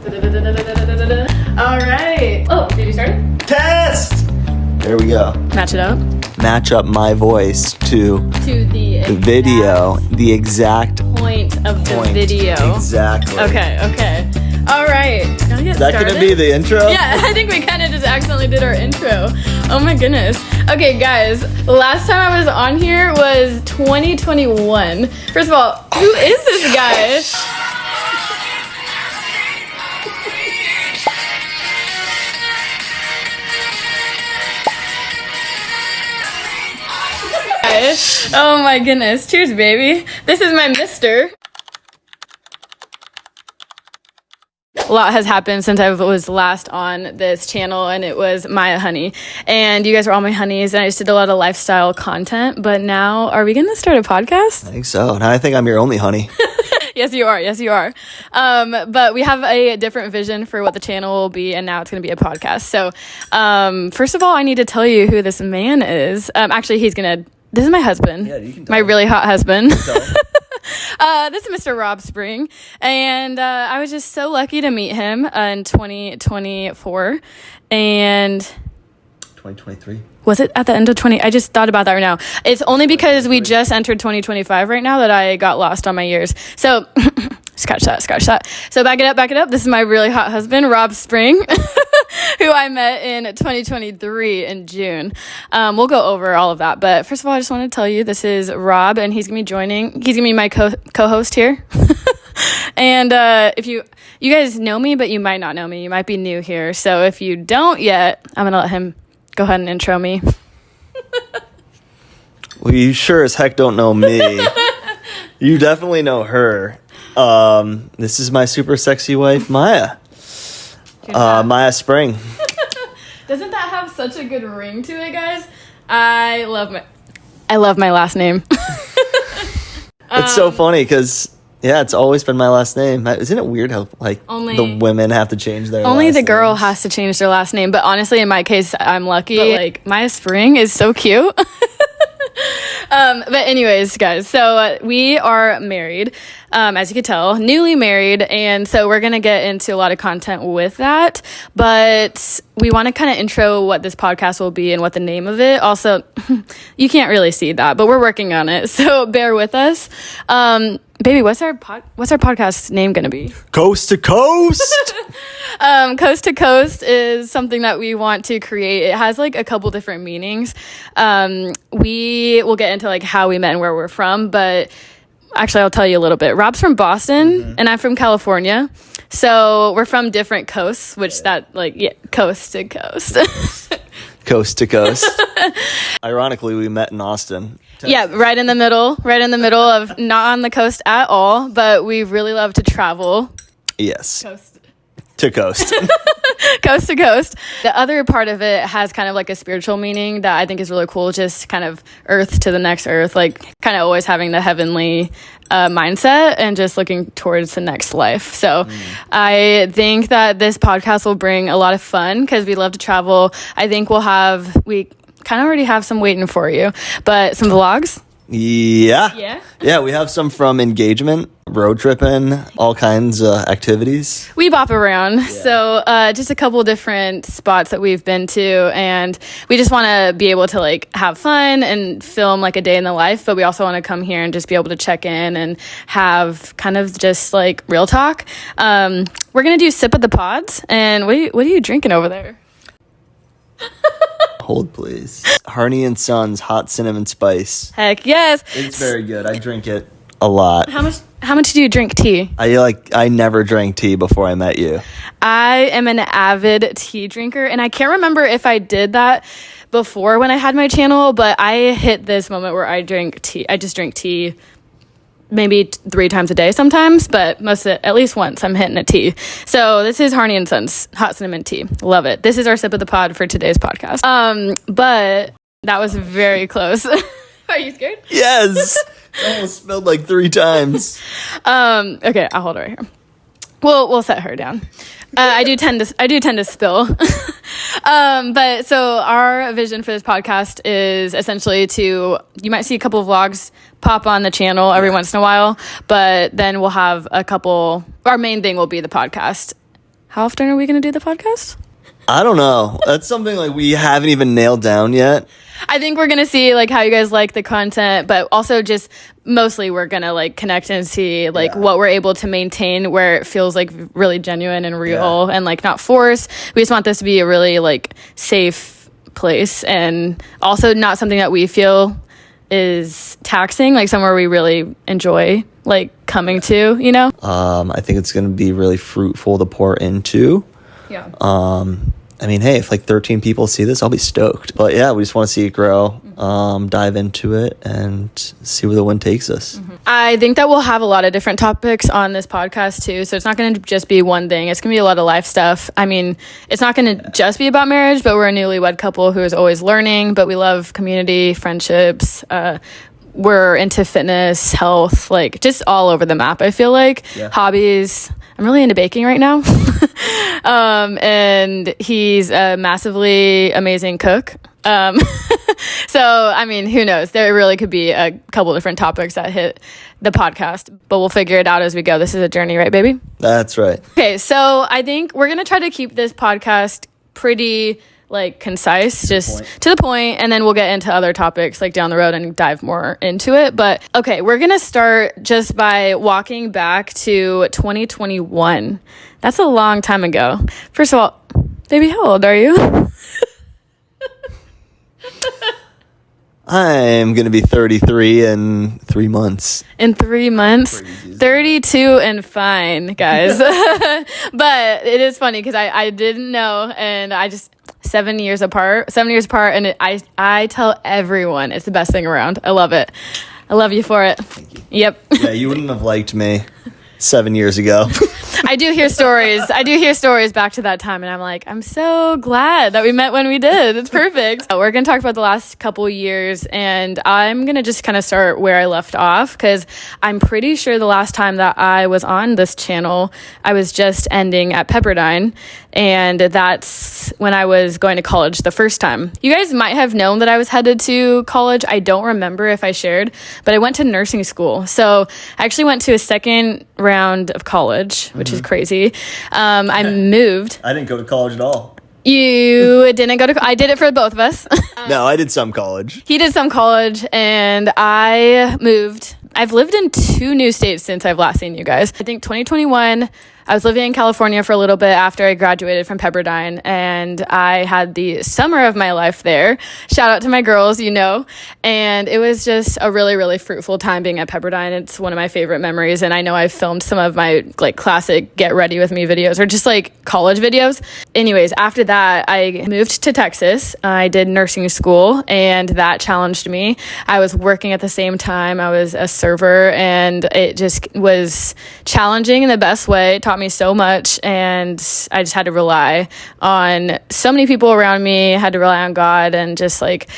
All right. Oh, did you start? Test! There we go. Match it up. Match up my voice to the video, the exact point of the video. Exactly. Okay. All right. Is that going to be the intro? Yeah, I think we kind of just accidentally did our intro. Oh my goodness. Okay, guys. Last time I was on here was 2021. First of all, who is this guy? Oh my goodness. Cheers, baby. This is my mister. A lot has happened since I was last on this channel, and it was Maiya Honey. And you guys were all my honeys, and I just did a lot of lifestyle content. But now, are we going to start a podcast? I think so. Now I think I'm your only honey. Yes, you are. But we have a different vision for what the channel will be, and now it's going to be a podcast. So, first of all, I need to tell you who this man is. Actually, this is my husband. Yeah, you can tell. My really hot husband. This is Mr. Rob Spring, and I was just so lucky to meet him in 2024, and 2023. Was it at the end of 20? I just thought about that right now. It's only because we just entered 2025 right now that I got lost on my years. So, scratch that. So back it up. This is my really hot husband, Rob Spring, who I met in 2023 in June. We'll go over all of that. But first of all, I just want to tell you, this is Rob, and he's going to be my co-host here. And if you guys know me, but you might not know me. You might be new here. So if you don't yet, I'm going to let him go ahead and intro me. Well, you sure as heck don't know me. You definitely know her. This is my super sexy wife, Maiya. Maiya Spring. Doesn't that have such a good ring to it, guys? I love my last name. It's so funny because it's always been my last name. Isn't it weird how the women have to change their only last the girl names? has to change their last name, but honestly, in my case, I'm lucky. But Maiya Spring is so cute. But anyways, guys, so we are married, as you can tell, newly married, and so we're gonna get into a lot of content with that, but we want to kind of intro what this podcast will be and what the name of it. Also, you can't really see that, but we're working on it, so bear with us. Baby, what's our podcast name gonna be? Coast to Coast. Coast to Coast is something that we want to create. It has a couple different meanings. We will get into how we met and where we're from, but actually I'll tell you a little bit. Rob's from Boston, and I'm from California, so we're from different coasts, which coast to coast. Coast to coast. Ironically, we met in Austin, Texas. Yeah, right in the middle of not on the coast at all, but we really love to travel. Yes. Coast to coast. Coast to coast. The other part of it has kind of a spiritual meaning that I think is really cool, just kind of earth to the next earth, kind of always having the heavenly mindset and just looking towards the next life. So I think that this podcast will bring a lot of fun because we love to travel. I think we kind of already have some waiting for you, but some vlogs. Yeah, we have some from engagement, road tripping, all kinds of activities. We bop around, so just a couple different spots that we've been to, and we just want to be able to have fun and film a day in the life, but we also want to come here and just be able to check in and have kind of just real talk. We're gonna do Sip of the Pods, and what are you drinking over there? Hold, please. Harney and Sons Hot Cinnamon Spice. Heck yes. It's very good. I drink it a lot. How much do you drink tea? I never drank tea before I met you. I am an avid tea drinker, and I can't remember if I did that before when I had my channel, but I hit this moment where I drink tea. I just drink tea maybe 3 times a day sometimes, but at least once I'm hitting a tea. So this is Harney and Sons Hot Cinnamon Tea. Love it. This is our sip of the pod for today's podcast. But that was very close. Are you scared? Yes. It almost spilled 3 times. Okay, I'll hold her right here. We'll set her down. I do tend to spill. But so our vision for this podcast is essentially you might see a couple of vlogs pop on the channel every once in a while, but then we'll have our main thing will be the podcast. how often are we going to do the podcast? I don't know. That's something like we haven't even nailed down yet. I think we're going to see like how you guys like the content, but also just mostly we're going to like connect and see like what we're able to maintain where it feels like really genuine and real and like not forced. We just want this to be a really like safe place, and also not something that we feel is taxing, like somewhere we really enjoy like coming to, you know? I think it's going to be really fruitful to pour into. Yeah. I mean, hey, if like 13 people see this, I'll be stoked. But yeah, we just want to see it grow, dive into it, and see where the wind takes us. I think that we'll have a lot of different topics on this podcast too. So it's not going to just be one thing. It's going to be a lot of life stuff. I mean, it's not going to just be about marriage, but we're a newlywed couple who is always learning, but we love community, friendships, we're into fitness, health, like just all over the map. I feel like hobbies. I'm really into baking right now. And he's a massively amazing cook. So, I mean, who knows? There really could be a couple different topics that hit the podcast, but we'll figure it out as we go. This is a journey, right, baby? That's right. Okay, so I think we're going to try to keep this podcast pretty like concise, just to the point, and then we'll get into other topics like down the road and dive more into it. But okay, we're gonna start just by walking back to 2021. That's a long time ago. First of all, baby, how old are you? I'm going to be 33 in 3 months. In 3 months? 32 and fine, guys. But it is funny because I didn't know, and I just 7 years apart, and I tell everyone it's the best thing around. I love it. I love you for it. Thank you. Yep. Yeah, you wouldn't have liked me 7 years ago. I do hear stories back to that time, and I'm like, I'm so glad that we met when we did. It's perfect. We're going to talk about the last couple years, and I'm going to just kind of start where I left off, because I'm pretty sure the last time that I was on this channel, I was just ending at Pepperdine, and that's when I was going to college the first time. You guys might have known that I was headed to college. I don't remember if I shared, but I went to nursing school. So I actually went to a second round of college, which is crazy. I moved. I didn't go to college at all. You didn't go to I did it for both of us. No, I did some college. He did some college, and I moved. I've lived in 2 new states since I've last seen you guys. I think 2021, I was living in California for a little bit after I graduated from Pepperdine, and I had the summer of my life there. Shout out to my girls, you know. And it was just a really, really fruitful time being at Pepperdine. It's one of my favorite memories, and I know I've filmed some of my like classic get ready with me videos, or just like college videos. Anyways, after that, I moved to Texas. I did nursing school, and that challenged me. I was working at the same time. I was a server, and it just was challenging in the best way. It taught me so much, and I just had to rely on so many people around me, had to rely on God, and just like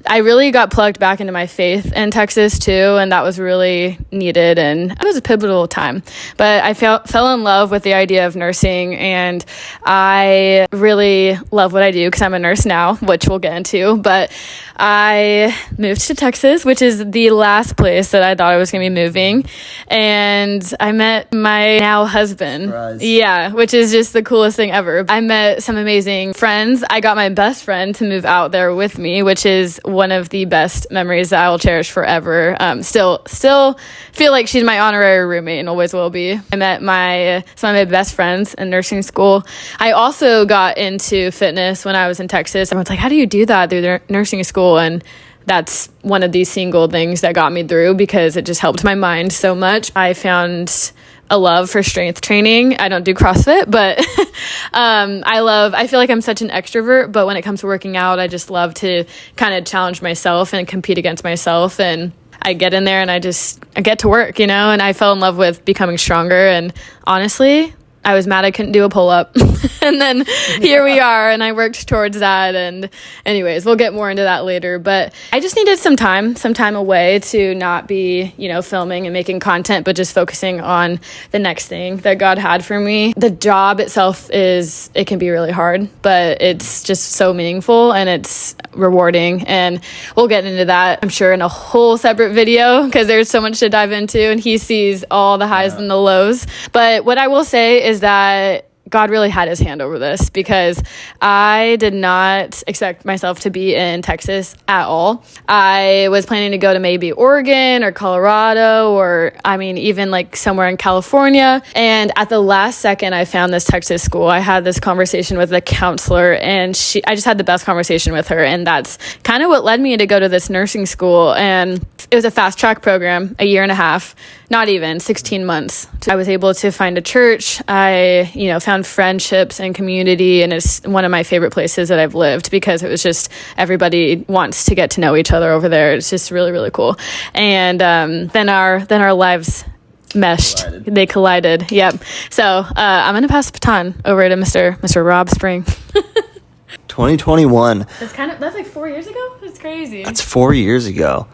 I really got plugged back into my faith in Texas too, and that was really needed, and it was a pivotal time. But I fell in love with the idea of nursing, and I really love what I do because I'm a nurse now, which we'll get into. But I moved to Texas, which is the last place that I thought I was going to be moving, and I met my now husband. Surprise. Yeah, which is just the coolest thing ever. I met some amazing friends. I got my best friend to move out there with me, which is one of the best memories that I will cherish forever. Still feel like she's my honorary roommate and always will be. I met some of my best friends in nursing school. I also got into fitness when I was in Texas. I was like, how do you do that through nursing school? And that's one of these single things that got me through because it just helped my mind so much. I found a love for strength training. I don't do CrossFit, but I feel like I'm such an extrovert, but when it comes to working out, I just love to kind of challenge myself and compete against myself. And I get in there and I get to work, you know, and I fell in love with becoming stronger. And honestly, I was mad I couldn't do a pull-up. And then here we are, and I worked towards that. And anyways, we'll get more into that later. But I just needed some time away to not be, you know, filming and making content, but just focusing on the next thing that God had for me. The job itself it can be really hard, but it's just so meaningful and it's rewarding. And we'll get into that, I'm sure, in a whole separate video because there's so much to dive into, and he sees all the highs and the lows. But what I will say is that God really had his hand over this, because I did not expect myself to be in Texas at all. I was planning to go to maybe Oregon or Colorado, or even like somewhere in California. And at the last second, I found this Texas school. I had this conversation with a counselor, and I just had the best conversation with her. And that's kind of what led me to go to this nursing school. And it was a fast track program, a year and a half, not even 16 months. I was able to find a church. I, found friendships and community, and it's one of my favorite places that I've lived, because it was just, everybody wants to get to know each other over there. It's just really, really cool. And then our lives meshed. They collided. Yep. So I'm gonna pass the baton over to Mr. Rob Spring. 2021. That's like 4 years ago. It's crazy. That's 4 years ago.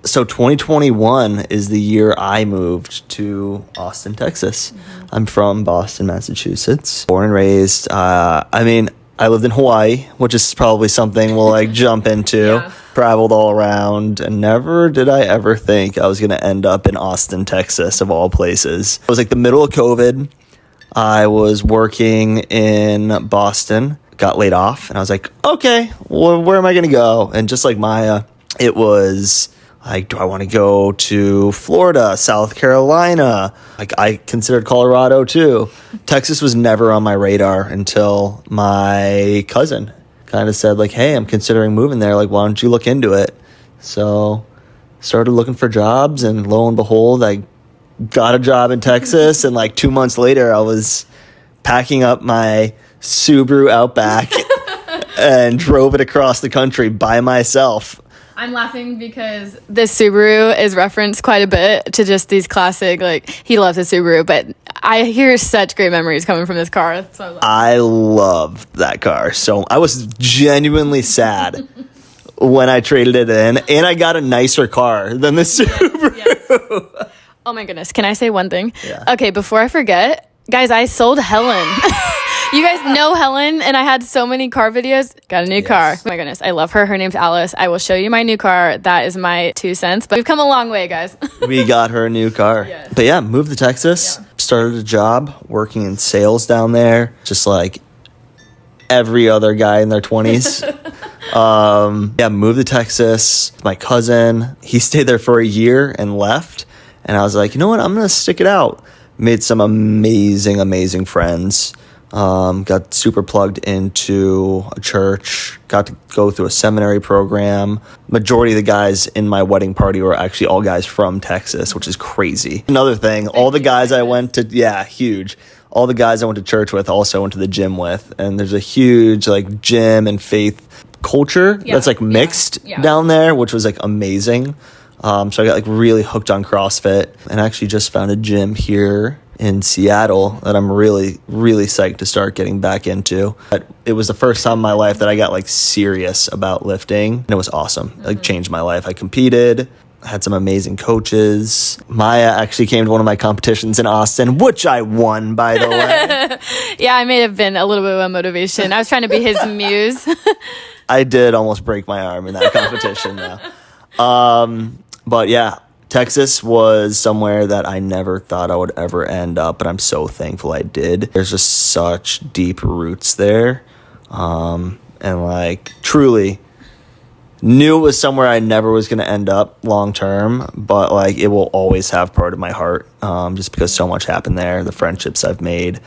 So 2021 is the year I moved to Austin, Texas. Mm-hmm. I'm from Boston, Massachusetts. Born and raised. I lived in Hawaii, which is probably something we'll like jump into. Yeah. Traveled all around, and never did I ever think I was going to end up in Austin, Texas, of all places. It was like the middle of COVID. I was working in Boston, got laid off, and I was like, okay, well, where am I going to go? And just like Maiya, it was like, do I want to go to Florida, South Carolina? Like, I considered Colorado too. Texas was never on my radar until my cousin kind of said, like, hey, I'm considering moving there. Like, why don't you look into it? So started looking for jobs, and lo and behold, I got a job in Texas. And like 2 months later, I was packing up my Subaru Outback and drove it across the country by myself. I'm laughing because this Subaru is referenced quite a bit to just these classic, like, he loves a Subaru, but I hear such great memories coming from this car. So I loved that car. So I was genuinely sad when I traded it in, and I got a nicer car than the Subaru. Yes. Oh my goodness. Can I say one thing? Yeah. Okay, before I forget, guys, I sold Helen. You guys know Helen, and I had so many car videos. Got a new car. Oh my goodness, I love her. Her name's Alice. I will show you my new car. That is my 2 cents. But we've come a long way, guys. We got her a new car. Yes. But yeah, moved to Texas. Yeah. Started a job working in sales down there, just like every other guy in their 20s. Moved to Texas. My cousin, he stayed there for a year and left. And I was like, you know what? I'm going to stick it out. Made some amazing friends. Got super plugged into a church, got to go through a seminary program. Majority of the guys in my wedding party were actually all guys from Texas, which is crazy. Another thing, all the guys I went to, huge. All the guys I went to church with also went to the gym with. And there's a huge like gym and faith culture that's like mixed down there, which was like amazing. So I got like really hooked on CrossFit, and actually just found a gym here in Seattle that I'm really psyched to start getting back into. But it was the first time in my life that I got like serious about lifting, and it was awesome. It like changed my life. I competed, had some amazing coaches. Maiya actually came to one of my competitions in Austin, which I won, by the way. Yeah, I may have been a little bit of a motivation. I was trying to be his muse. I did almost break my arm in that competition though. But yeah, Texas was somewhere that I never thought I would ever end up, but I'm so thankful I did. There's just such deep roots there. And like truly knew it was somewhere I never was going to end up long term, but like it will always have part of my heart, just because so much happened there, the friendships I've made,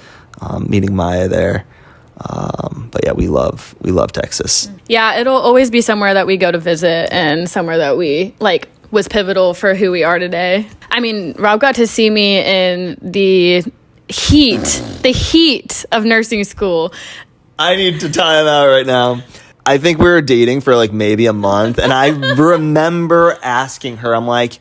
meeting Maiya there. But yeah, we love Texas. Yeah, it'll always be somewhere that we go to visit, and somewhere that we like was pivotal for who we are today. I mean, Rob got to see me in the heat of nursing school. I need to time out right now. I think we were dating for like maybe a month, and I remember asking her, I'm like,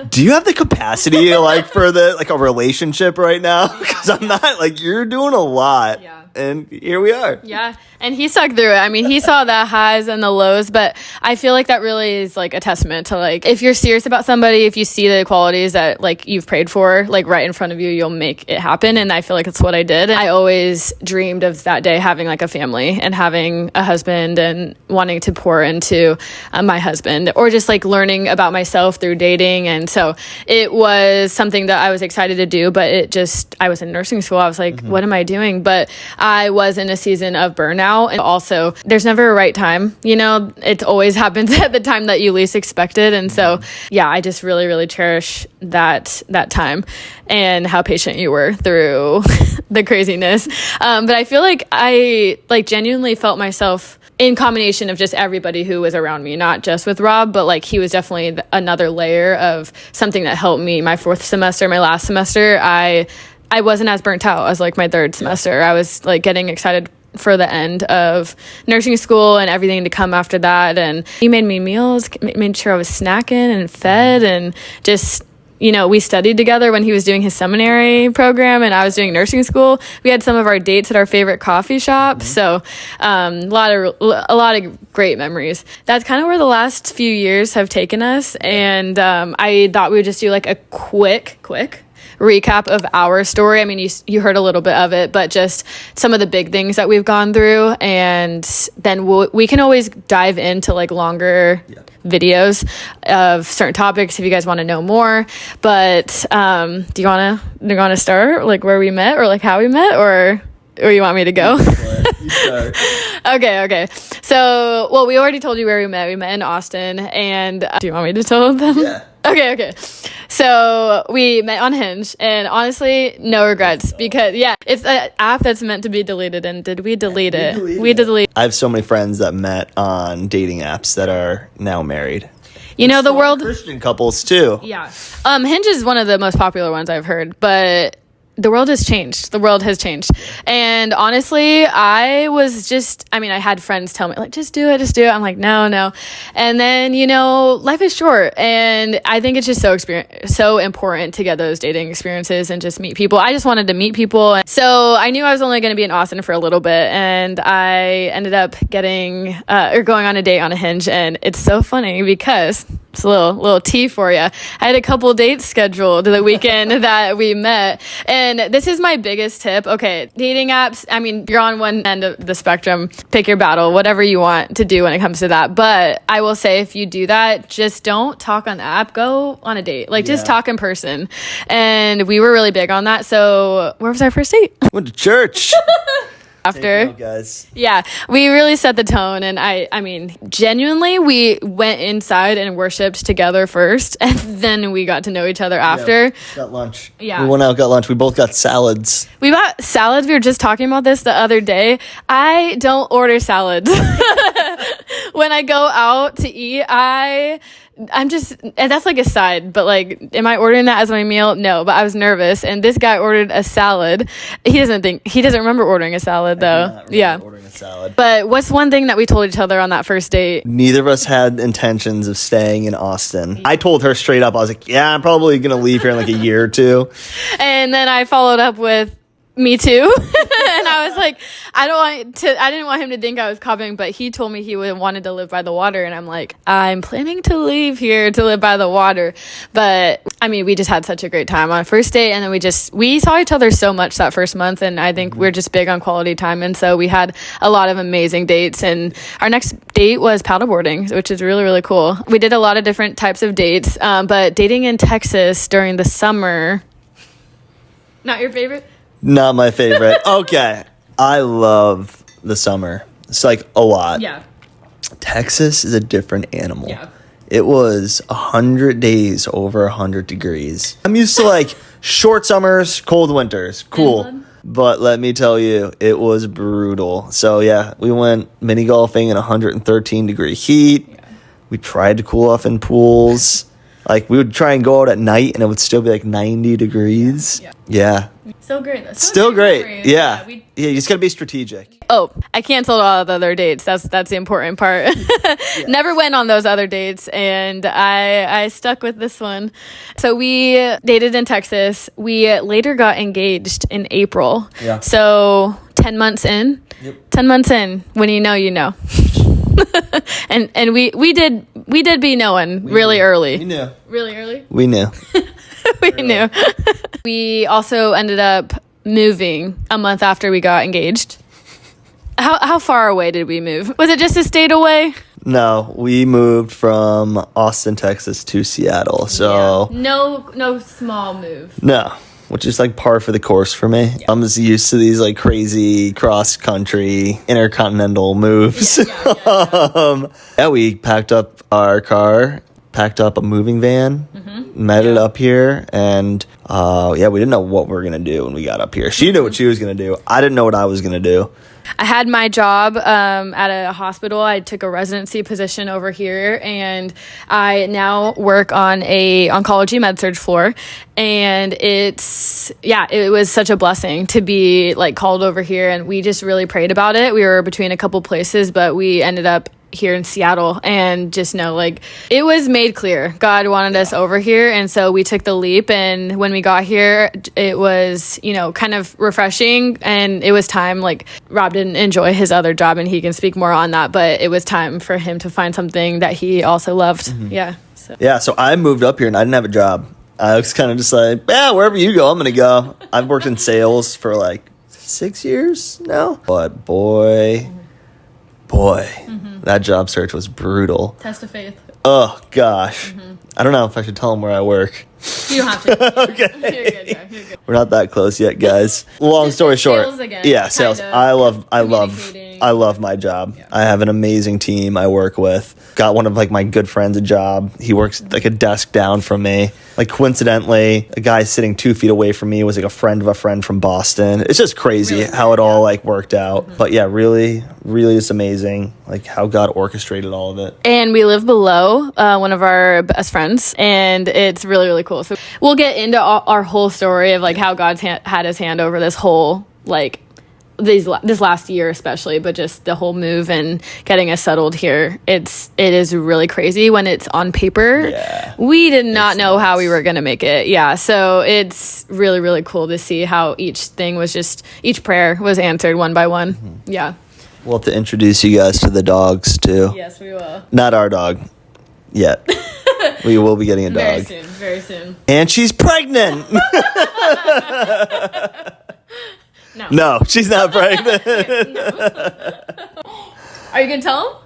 do you have the capacity like for the like a relationship right now? Because I'm not, like, you're doing a lot. Yeah. and here we are. Yeah, and he stuck through it. I mean, he saw the highs and the lows, but I feel like that really is like a testament to like, if you're serious about somebody, if you see the qualities that like you've prayed for, like right in front of you, you'll make it happen. And I feel like it's what I did. I always dreamed of that day having like a family and having a husband and wanting to pour into my husband, or just like learning about myself through dating. And so it was something that I was excited to do, but I was in nursing school. I was like, what am I doing? But I was in a season of burnout. And also, there's never a right time. You know, it always happens at the time that you least expect it. And so, yeah, I just really, really cherish that time and how patient you were through the craziness. But I feel like I like genuinely felt myself in combination of just everybody who was around me, not just with Rob, but like he was definitely another layer of something that helped me. My fourth semester, my last semester, I wasn't as burnt out as like my third semester. I was like getting excited for the end of nursing school and everything to come after that. And he made me meals, made sure I was snacking and fed, and just, you know, we studied together when he was doing his seminary program and I was doing nursing school. We had some of our dates at our favorite coffee shop. So a lot of great memories. That's kind of where the last few years have taken us. And I thought we would just do like a quick recap of our story. I mean, you heard a little bit of it, but just some of the big things that we've gone through, and then we can always dive into like longer videos of certain topics if you guys want to know more. But do you want to start like where we met, or like how we met, or you want me to go? You start. Okay. So, well, we already told you where we met. We met in Austin, and do you want me to tell them? Yeah. Okay. So we met on Hinge, and honestly, no regrets, because it's an app that's meant to be deleted. And did we delete it? We deleted. I have so many friends that met on dating apps that are now married. You know, the world, Christian couples too. Yeah. Hinge is one of the most popular ones I've heard, but the world has changed. The world has changed. And honestly, I had friends tell me, like, just do it. I'm like, no. And then, you know, life is short. And I think it's just so important to get those dating experiences and just meet people. I just wanted to meet people. So I knew I was only going to be in Austin for a little bit. And I ended up going on a date on a Hinge. And it's so funny because it's a little tea for you. I had a couple dates scheduled the weekend that we met. And this is my biggest tip. Okay, dating apps, I mean, you're on one end of the spectrum. Pick your battle, whatever you want to do when it comes to that. But I will say, if you do that, just don't talk on the app. Go on a date. Just talk in person. And we were really big on that. So where was our first date? Went to church. After, guys. Yeah, we really set the tone. And I mean, genuinely, we went inside and worshiped together first, and then we got to know each other after. Got lunch. Yeah. We went out, got lunch. We both got salads. We got salads. We were just talking about this the other day. I don't order salads. When I go out to eat, I'm just, and that's like a side, but like, am I ordering that as my meal? No, but I was nervous, and this guy ordered a salad. He doesn't remember ordering a salad though. Ordering a salad. But what's one thing that we told each other on that first date? Neither of us had intentions of staying in Austin. I told her straight up, I was like, yeah, I'm probably going to leave here in like a year or two. And then I followed up with, me too. And I was like, I didn't want him to think I was copying, but he told me he wanted to live by the water. And I'm like, I'm planning to leave here to live by the water. But I mean, we just had such a great time on a first date. And then we saw each other so much that first month. And I think we're just big on quality time. And so we had a lot of amazing dates. And our next date was paddleboarding, which is really, really cool. We did a lot of different types of dates, but dating in Texas during the summer, not your favorite? Not my favorite. Okay. I love the summer. It's like a lot. Yeah. Texas is a different animal. Yeah. It was 100 days over 100 degrees. I'm used to like short summers, cold winters. Cool. But let me tell you, it was brutal. So yeah, we went mini golfing in 113 degree heat. Yeah. We tried to cool off in pools. Like, we would try and go out at night, and it would still be like 90 degrees. Yeah. So great. That's still great. Yeah. You just got to be strategic. Oh, I canceled all the other dates. That's the important part. Yes. Never went on those other dates, and I stuck with this one. So we dated in Texas. We later got engaged in April. Yeah. So 10 months in. Yep. 10 months in, when you know, you know. and we did be knowing really early. We knew. Really early? We knew. We knew. We also ended up moving a month after we got engaged. How far away did we move? Was it just a state away? No, we moved from Austin, Texas to Seattle. So yeah. No small move. No, which is like par for the course for me. Yeah. I'm just used to these like crazy cross-country intercontinental moves. Yeah, we packed up our car, packed up a moving van, met it up here, and we didn't know what we were going to do when we got up here. She knew what she was going to do. I didn't know what I was going to do. I had my job at a hospital. I took a residency position over here, and I now work on a oncology med-surg floor. And it was such a blessing to be like called over here, and we just really prayed about it. We were between a couple places, but we ended up here in Seattle, and just know like it was made clear God wanted us over here, and so we took the leap. And when we got here, it was kind of refreshing, and it was time. Like Rob didn't enjoy his other job, and he can speak more on that, but it was time for him to find something that he also loved. So I moved up here and I didn't have a job. I was kind of just like, wherever you go, I'm gonna go. I've worked in sales for like 6 years now, but boy, that job search was brutal. Test of faith. Oh, gosh. I don't know if I should tell them where I work. You don't have to. Okay. You're good. We're not that close yet, guys. Long story short. Sales again. Yeah, sales. I love my job. Yeah. I have an amazing team I work with. Got one of like my good friends a job. He works like a desk down from me. Like coincidentally, a guy sitting 2 feet away from me was like a friend from Boston. It's just crazy how it all like worked out. But yeah, really, really it's amazing like how God orchestrated all of it. And we live below one of our best friends, and it's really, really cool. So we'll get into our whole story of like how God's had his hand over this whole like this last year especially, but just the whole move and getting us settled here. It is really crazy when it's on paper. Yeah. We did not know how we were going to make it. Yeah. So it's really, really cool to see how each prayer was answered one by one. Yeah. We'll have to introduce you guys to the dogs too. Yes, we will. Not our dog yet. We will be getting a dog. Very soon. And she's pregnant. No, she's not pregnant. Are you going to tell him?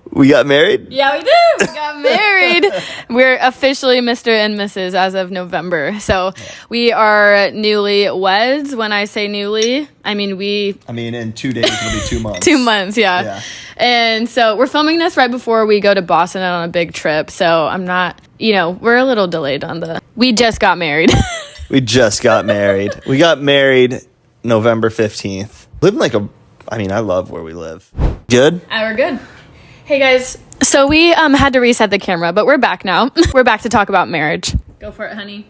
We got married? Yeah, we did. We got married. We're officially Mr. and Mrs. as of November. So we are newly weds. When I say newly, I mean in 2 days it'll be 2 months. 2 months, yeah. And so we're filming this right before we go to Boston on a big trip. So I'm not, we're a little delayed on we just got married. We got married November 15th. Living I love where we live. Good? We're good. Hey guys, so we had to reset the camera, but we're back now. We're back to talk about marriage. Go for it, honey.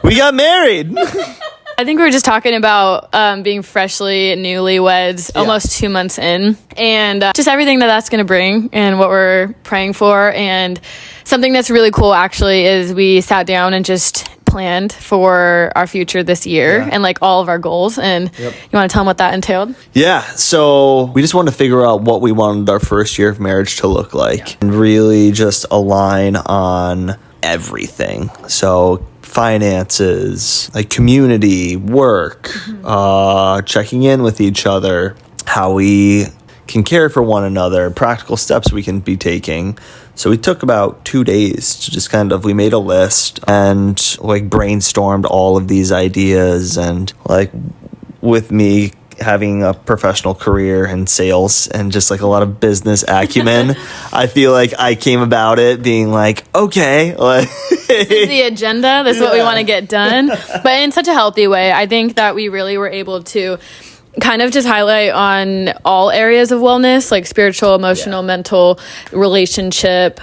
We got married. I think we were just talking about being freshly newlyweds, almost 2 months in, and just everything that's going to bring and what we're praying for. And something that's really cool actually is we sat down and just planned for our future this year and like all of our goals. And you want to tell them what that entailed? Yeah. So we just wanted to figure out what we wanted our first year of marriage to look like and really just align on everything. So finances, like community, work, checking in with each other, how we can care for one another, practical steps we can be taking. So we took about 2 days to just we made a list and like brainstormed all of these ideas. And like with me having a professional career in sales and just like a lot of business acumen, I feel like I came about it being like, okay, like this is the agenda. This is what we want to get done, but in such a healthy way. I think that we really were able to kind of just highlight on all areas of wellness, like spiritual, emotional, mental, relationship,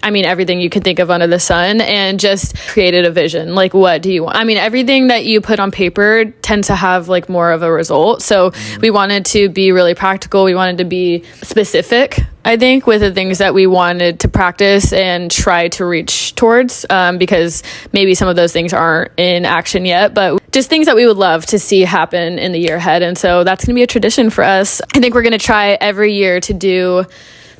everything you can think of under the sun, and just created a vision. Like, what do you want? Everything that you put on paper tends to have like more of a result. So we wanted to be really practical. We wanted to be specific, I think, with the things that we wanted to practice and try to reach towards, because maybe some of those things aren't in action yet, but just things that we would love to see happen in the year ahead. And so that's going to be a tradition for us. I think we're going to try every year to do,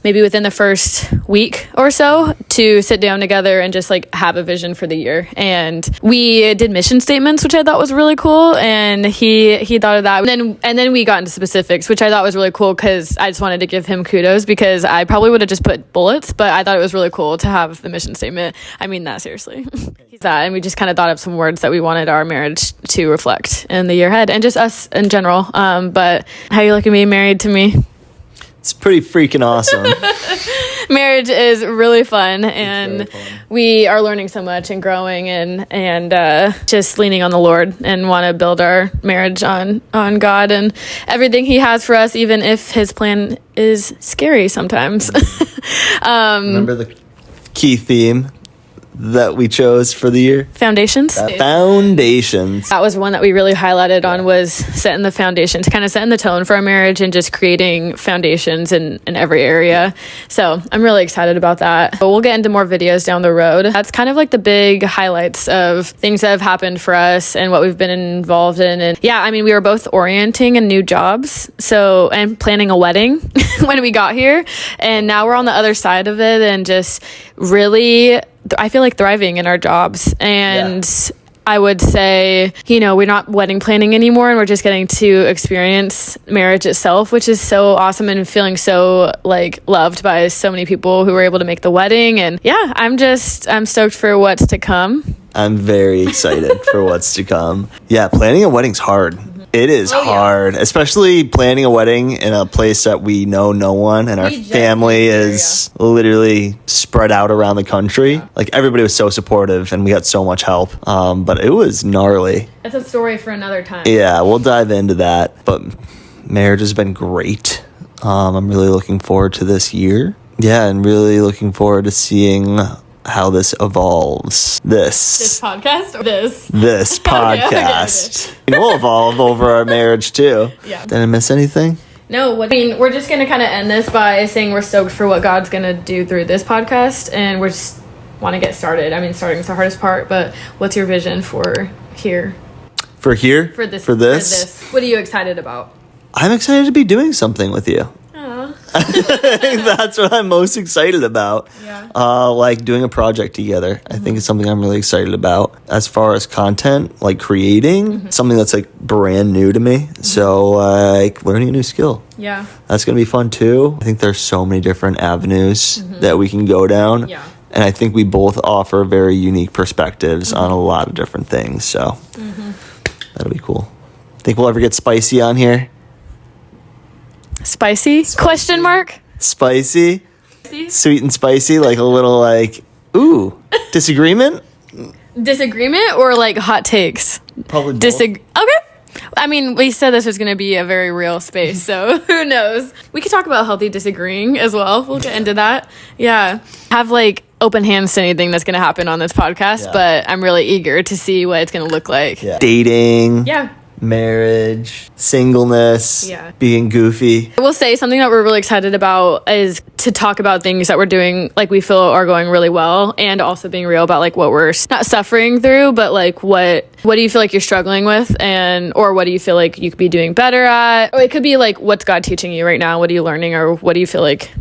maybe within the first week or so, to sit down together and just like have a vision for the year. And we did mission statements, which I thought was really cool. And he thought of that. And then we got into specifics, which I thought was really cool, because I just wanted to give him kudos, because I probably would have just put bullets, but I thought it was really cool to have the mission statement. I mean that seriously. He's that. And we just kind of thought of some words that we wanted our marriage to reflect in the year ahead, and just us in general. But how you look at me married to me? It's pretty freaking awesome. Marriage is really fun, and fun. We are learning so much and growing, and just leaning on the Lord, and want to build our marriage on God and everything He has for us, even if His plan is scary sometimes. Remember the key theme that we chose for the year? Foundations. Foundations. That was one that we really highlighted on, was setting the foundation, to kind of setting the tone for our marriage and just creating foundations in every area. So I'm really excited about that. But we'll get into more videos down the road. That's kind of like the big highlights of things that have happened for us and what we've been involved in. And yeah, I mean, we were both orienting in new jobs, and planning a wedding when we got here. And now we're on the other side of it, and just really, I feel like, thriving in our jobs. And I would say, we're not wedding planning anymore, and we're just getting to experience marriage itself, which is so awesome, and feeling so like loved by so many people who were able to make the wedding. And yeah, I'm stoked for what's to come. I'm very excited for what's to come. Yeah, planning a wedding's hard. It is hard, especially planning a wedding in a place that we know no one, and our family is literally spread out around the country. Like, everybody was so supportive, and we got so much help. But it was gnarly. That's a story for another time. Yeah, we'll dive into that. But marriage has been great. I'm really looking forward to this year. Yeah, and really looking forward to seeing how this evolves. This podcast or this podcast. Okay. We'll evolve over our marriage too. Yeah. Did I miss anything? No, we're just gonna kind of end this by saying we're stoked for what God's gonna do through this podcast, and we're just want to get started. I mean, starting is the hardest part, but what's your vision for here? For here? For this. What are you excited about? I'm excited to be doing something with you. That's what I'm most excited about. Yeah. Like doing a project together. I think it's something I'm really excited about. As far as content, like creating, something that's like brand new to me. So like learning a new skill. Yeah. That's going to be fun too. I think there's so many different avenues that we can go down. Yeah. And I think we both offer very unique perspectives on a lot of different things. So that'll be cool. Think we'll ever get spicy on here? Spicy? Question mark? Spicy? Sweet and spicy, like a little like, ooh, disagreement? Disagreement or like hot takes? Probably both. Okay. I mean, we said this was going to be a very real space, so who knows? We could talk about healthy disagreeing as well. We'll get into that. Yeah. Have like open hands to anything that's going to happen on this podcast, but I'm really eager to see what it's going to look like. Yeah. Dating. Yeah. Marriage, singleness, being goofy. I will say something that we're really excited about is to talk about things that we're doing, like we feel are going really well, and also being real about like what we're not suffering through, but like what do you feel like you're struggling with, or what do you feel like you could be doing better at? Or it could be like, what's God teaching you right now? What are you learning, or what do you feel like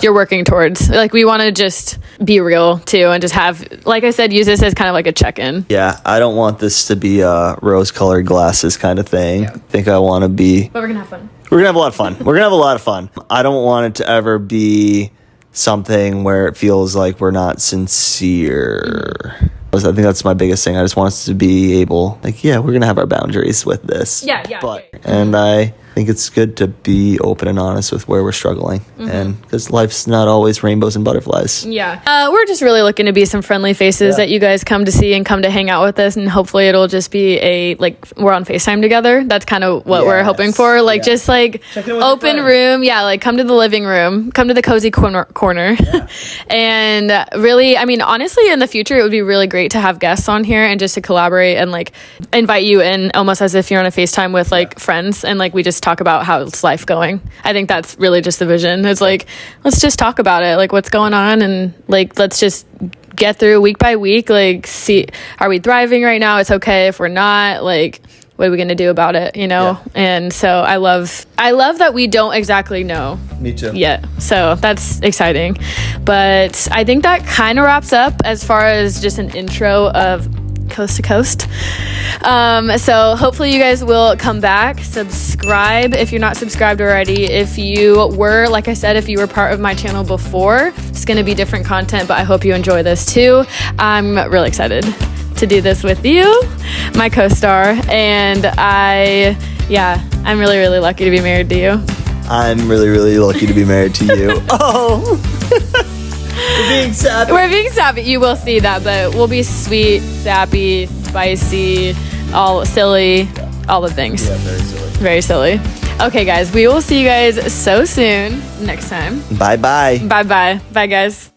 you're working towards? Like, we want to just be real too, and just have, like I said, use this as kind of like a check-in. Yeah, I don't want this to be a rose-colored glasses kind of thing. I think I want to be... But we're gonna have fun. We're gonna have a lot of fun. We're gonna have a lot of fun. I don't want it to ever be something where it feels like we're not sincere. I think that's my biggest thing. I just want us to be able, like, we're gonna have our boundaries with this. And I think it's good to be open and honest with where we're struggling, and because life's not always rainbows and butterflies. We're just really looking to be some friendly faces that you guys come to see and come to hang out with us, and hopefully it'll just be we're on FaceTime together. That's kind of what we're hoping for, just like open room, like come to the living room, come to the cozy corner. And really, I mean, honestly, in the future it would be really great to have guests on here and just to collaborate and like invite you in almost as if you're on a FaceTime with like friends, and like we just talk about how's life going. I think that's really just the vision. It's like, let's just talk about it, like what's going on, and like let's just get through week by week, like, see, are we thriving right now? It's okay if we're not, like, what are we going to do about it, you know? Yeah. And so I love that we don't exactly know. Me too. Yet. So that's exciting. But I think that kind of wraps up as far as just an intro of Coast to Coast. So hopefully you guys will come back, subscribe if you're not subscribed already. If you were, like I said, if you were part of my channel before, it's going to be different content, but I hope you enjoy this too. I'm really excited to do this with you, my co-star, and I'm really, really lucky to be married to you. I'm really, really lucky to be married to you. Oh, we're being sappy. We're being sappy. You will see that, but we'll be sweet, sappy, spicy, all silly, all the things. Yeah, very silly. Very silly. Okay, guys, we will see you guys so soon next time. Bye-bye. Bye-bye. Bye, guys.